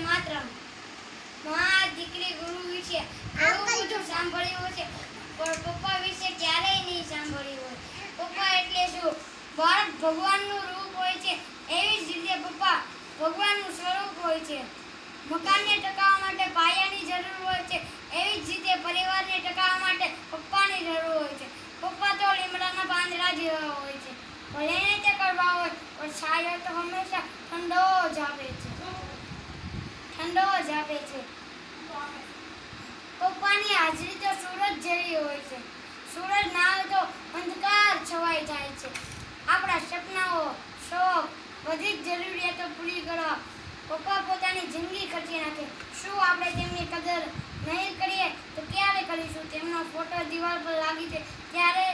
માતરમ. માં દીકરી ગુરુ વિશે ઘણું બધું સાંભળ્યું છે, પણ પપ્પા વિશે ક્યારેય નહીં સાંભળ્યું હોય. પપ્પા એટલે શું? બાળક ભગવાનનું રૂપ હોય છે, એવી જ રીતે પપ્પા ભગવાનનું સ્વરૂપ હોય છે. મકાનને ટકાવવા માટે પાયાની જરૂર હોય છે, એવી જ રીતે પરિવારને ટકાવવા માટે પપ્પાની જરૂર હોય છે. પપ્પા તો લીમડાના પાંદડા જેવા હોય છે, ભલે ને તે કડવા હોય, પણ છાયો તો હંમેશા ઠંડો જ આપે છે. પપ્પાની હાજરી તો સૂરજ જેવી હોય છે. સૂરજ ના હોય તો અંધકાર છવાઈ જાય છે. આપણા સપનાઓ, શોખ, બધી જ જરૂરિયાતો પૂરી કરવા પપ્પા પોતાની જિંદગી ખર્ચી નાખે. શું આપણે તેમની કદર નહીં કરીએ તો ક્યારે કરીશું? તેમનો ફોટો દિવાલ પર લાગી છે ત્યારે